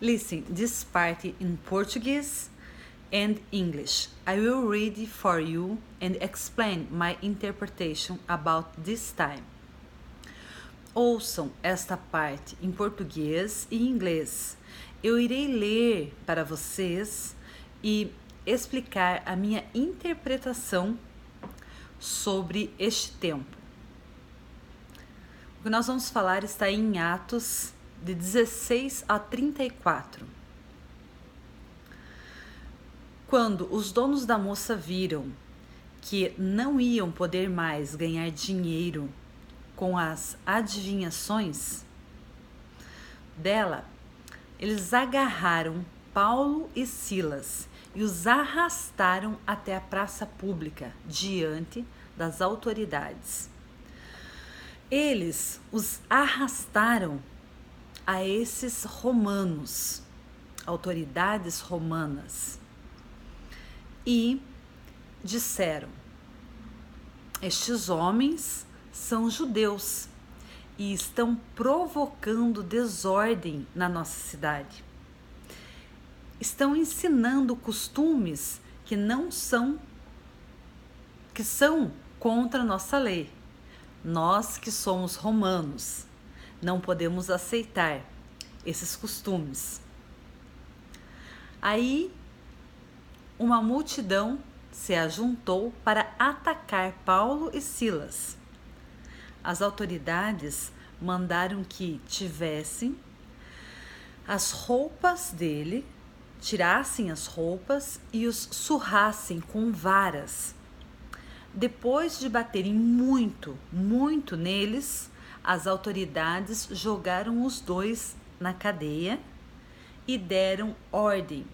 Listen, this part in Portuguese and English. I will read it for you and explain my interpretation about this time. Ouçam esta parte em português e inglês. Eu irei ler para vocês e explicar a minha interpretação sobre este tempo. O que nós vamos falar está em Atos de 16 a 34. Quando os donos da moça viram que não iam poder mais ganhar dinheiro com as adivinhações dela, eles agarraram Paulo e Silas e os arrastaram até a praça pública diante das autoridades. Eles os arrastaram a esses romanos, autoridades romanas, e disseram: estes homens são judeus e estão provocando desordem na nossa cidade. Estão ensinando costumes que são contra a nossa lei. Nós que somos romanos não podemos aceitar esses costumes. Aí uma multidão se ajuntou para atacar Paulo e Silas. As autoridades mandaram que tirassem as roupas e os surrassem com varas. Depois de baterem muito neles, as autoridades jogaram os dois na cadeia e deram ordem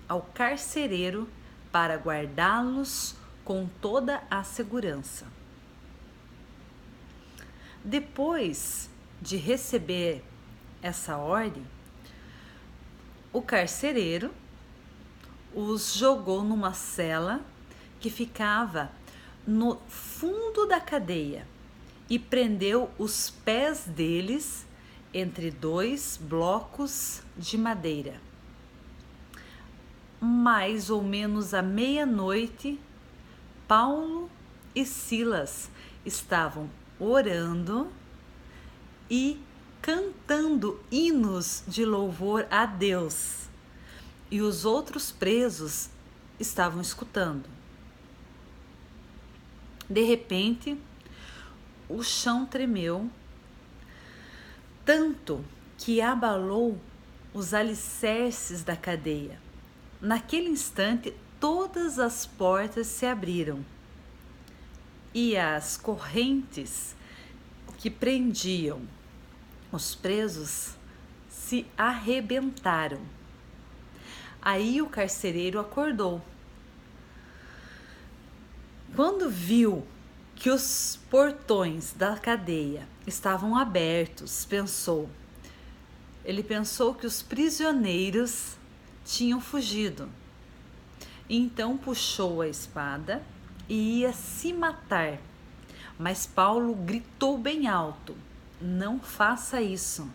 ao carcereiro para guardá-los com toda a segurança. Depois de receber essa ordem, o carcereiro os jogou numa cela que ficava no fundo da cadeia e prendeu os pés deles entre dois blocos de madeira. Mais ou menos à meia-noite, Paulo e Silas estavam orando e cantando hinos de louvor a Deus, e os outros presos estavam escutando. De repente, o chão tremeu, tanto que abalou os alicerces da cadeia. Naquele instante, todas as portas se abriram e as correntes que prendiam os presos se arrebentaram. Aí o carcereiro acordou. Quando viu que os portões da cadeia estavam abertos, ele pensou que os prisioneiros tinham fugido. Então puxou a espada e ia se matar. Mas Paulo gritou bem alto: não faça isso.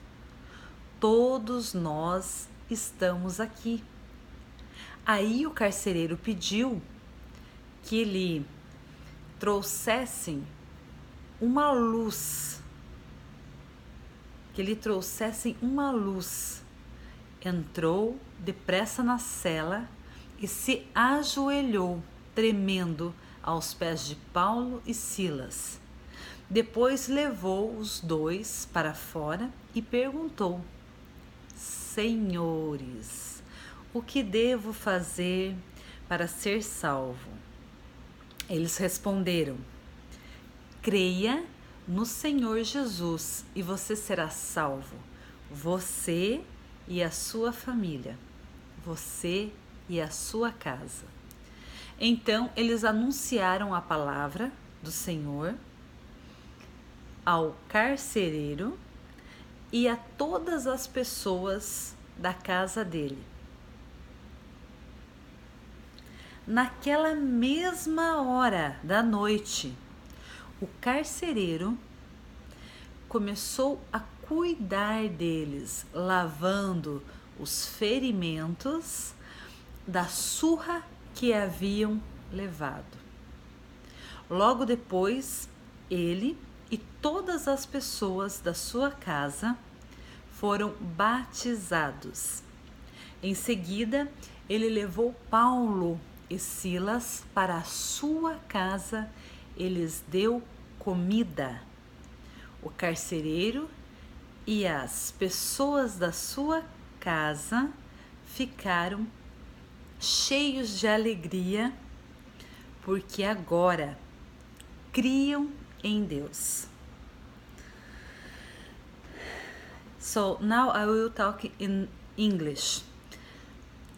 Todos nós estamos aqui. Aí o carcereiro pediu que lhe trouxessem uma luz. Entrou depressa na cela e se ajoelhou, tremendo, aos pés de Paulo e Silas. Depois levou os dois para fora e perguntou: Senhores, o que devo fazer para ser salvo? Eles responderam: creia no Senhor Jesus e você será salvo, você e a sua família, você e a sua casa. Então eles anunciaram a palavra do Senhor ao carcereiro e a todas as pessoas da casa dele. Naquela mesma hora da noite, o carcereiro começou a cuidar deles, lavando os ferimentos da surra que haviam levado. Logo depois, ele e todas as pessoas da sua casa foram batizados. Em seguida, ele levou Paulo e Silas para a sua casa e lhes deu comida. O carcereiro e as pessoas da sua casa ficaram cheios de alegria, porque agora criam em Deus. So now I will talk in English.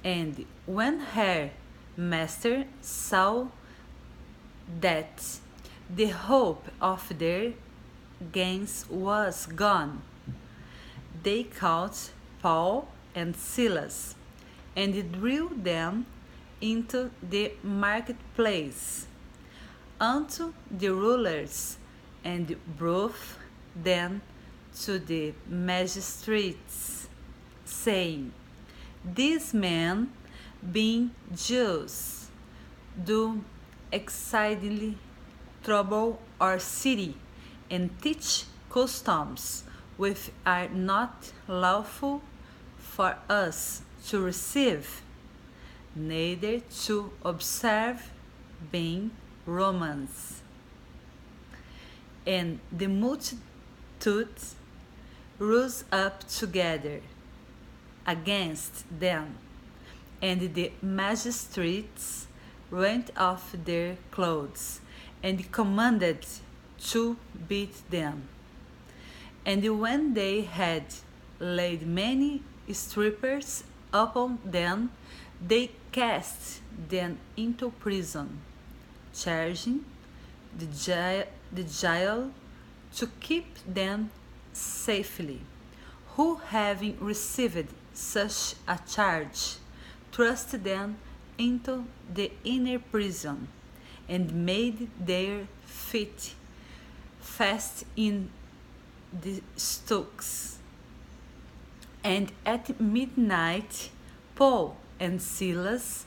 And when her master saw that the hope of their gains was gone, they caught Paul and Silas and drew them into the marketplace unto the rulers and brought them to the magistrates, saying, These men, being Jews, do exceedingly trouble our city and teach customs which are not lawful for us to receive, neither to observe, being Romans. And the multitude rose up together against them, and the magistrates rent off their clothes and commanded to beat them. And when they had laid many strippers upon them, they cast them into prison, charging the jail to keep them safely, who, having received such a charge, thrust them into the inner prison, and made their feet fast in the stocks. And at midnight Paul and Silas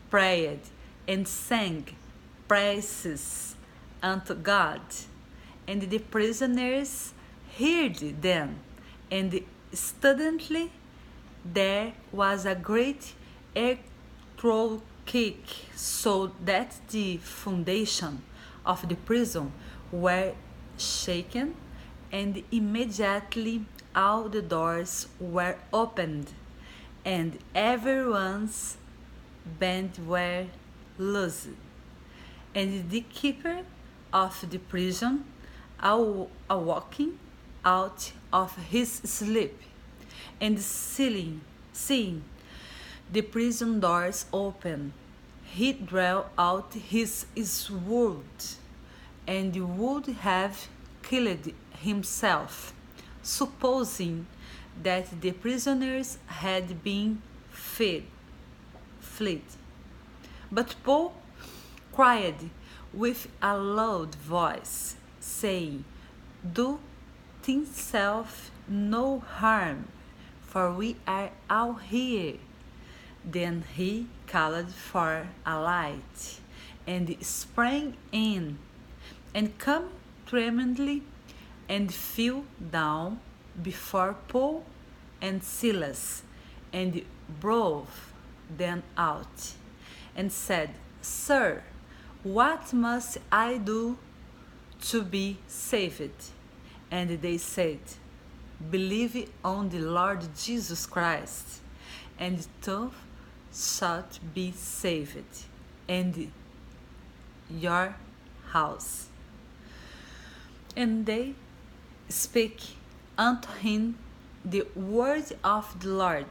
prayed and sang praises unto God, and the prisoners heard them, and instantly there was a great earthquake, so that the foundation of the prison were shaken, and immediately all the doors were opened, and everyone's bands were loosed. And the keeper of the prison, awaking out of his sleep, and seeing the prison doors open, he drew out his sword, and would have killed himself, supposing that the prisoners had been fled. But Paul cried with a loud voice, saying, Do thyself no harm, for we are all here. Then he called for a light, and sprang in, and came tremblingly, and fell down before Paul and Silas, and brought them out, and said, Sir, what must I do to be saved? And they said, Believe on the Lord Jesus Christ, and thou shalt be saved, and your house. And they spake unto him the word of the Lord,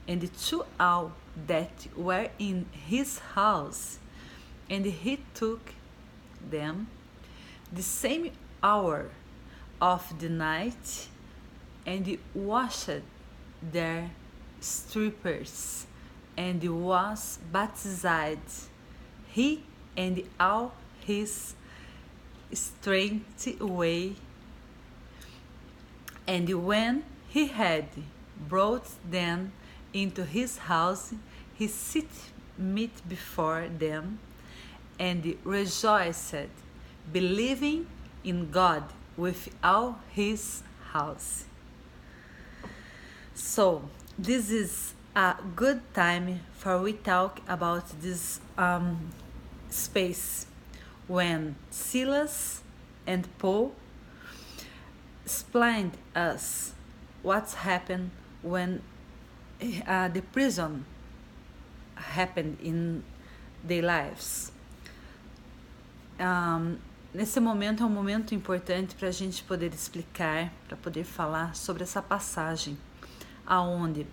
and to all that were in his house. And he took them the same hour of the night, and washed their strippers, and was baptized, he and all his straightway. And when he had brought them into his house, he sit meat before them, and rejoiced, believing in God with all his house. So this is a good time for we talk about this space when Silas and Paul explained us what's happened when the prison happened in their lives. Nesse momento é um momento importante para a gente poder explicar, para poder falar sobre essa passagem aonde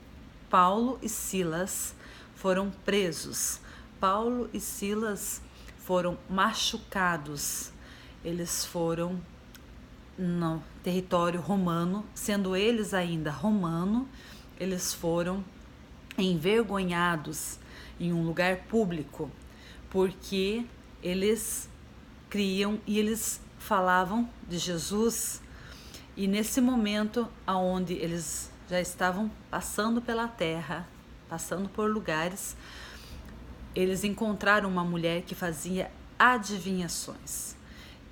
Paulo e Silas foram presos. Paulo e Silas foram machucados. Eles foram no território romano, sendo eles ainda romano, eles foram envergonhados em um lugar público, porque eles criam e eles falavam de Jesus. E nesse momento aonde eles já estavam passando pela terra, passando por lugares, eles encontraram uma mulher que fazia adivinhações.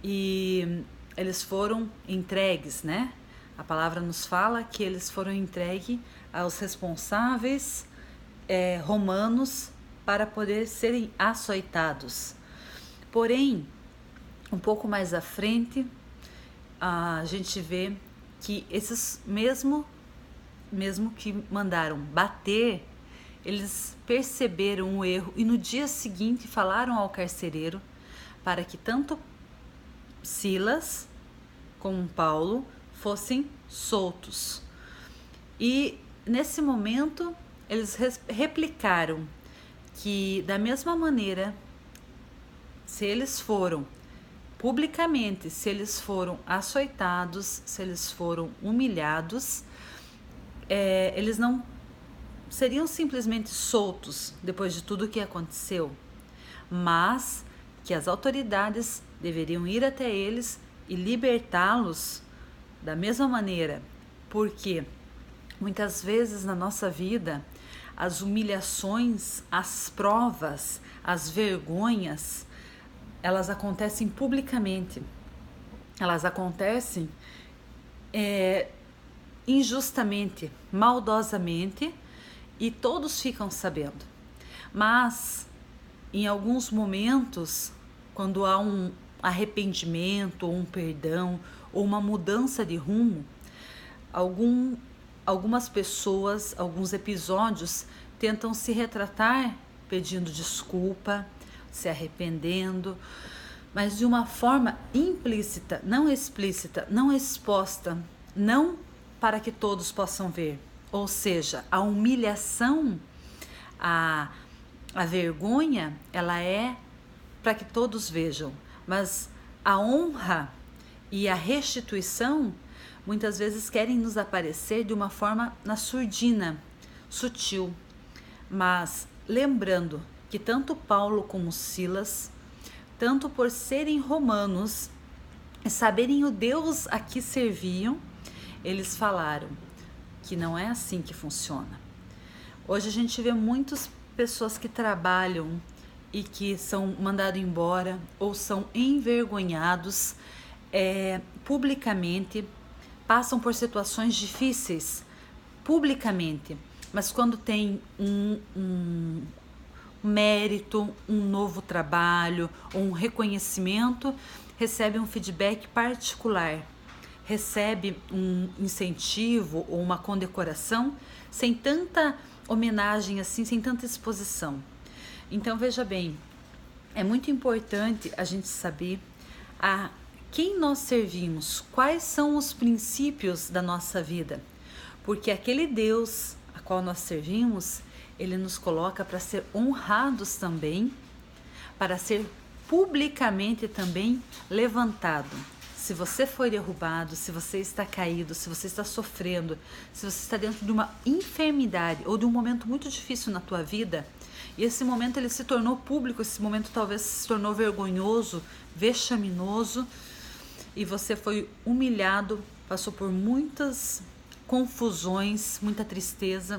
E eles foram entregues, né? A palavra nos fala que eles foram entregues aos responsáveis romanos para poder serem açoitados. Porém, um pouco mais à frente, a gente vê que esses mesmo que mandaram bater, eles perceberam o erro e no dia seguinte falaram ao carcereiro para que tanto Silas como Paulo fossem soltos. E nesse momento eles replicaram que da mesma maneira, se eles foram publicamente, se eles foram açoitados, se eles foram humilhados, eles não seriam simplesmente soltos depois de tudo o que aconteceu, mas que as autoridades deveriam ir até eles e libertá-los da mesma maneira, porque muitas vezes na nossa vida as humilhações, as provas, as vergonhas, elas acontecem publicamente, elas acontecem injustamente, maldosamente, e todos ficam sabendo. Mas em alguns momentos, quando há um arrependimento, ou um perdão, ou uma mudança de rumo, algumas pessoas, alguns episódios tentam se retratar pedindo desculpa, se arrependendo, mas de uma forma implícita, não explícita, não exposta, não para que todos possam ver. Ou seja, a humilhação, a vergonha, ela é para que todos vejam, mas a honra e a restituição muitas vezes querem nos aparecer de uma forma na surdina, sutil. Mas lembrando que tanto Paulo como Silas, tanto por serem romanos e saberem o Deus a que serviam, eles falaram que não é assim que funciona. Hoje a gente vê muitas pessoas que trabalham e que são mandados embora ou são envergonhados publicamente, passam por situações difíceis publicamente, mas quando tem um mérito, um novo trabalho, um reconhecimento, recebe um feedback particular, recebe um incentivo ou uma condecoração sem tanta homenagem assim, sem tanta exposição. Então veja bem, é muito importante a gente saber a quem nós servimos, quais são os princípios da nossa vida, porque aquele Deus a qual nós servimos, ele nos coloca para ser honrados também, para ser publicamente também levantado. Se você foi derrubado, se você está caído, se você está sofrendo, se você está dentro de uma enfermidade ou de um momento muito difícil na tua vida, e esse momento ele se tornou público, esse momento talvez se tornou vergonhoso, vexaminoso, e você foi humilhado, passou por muitas confusões, muita tristeza,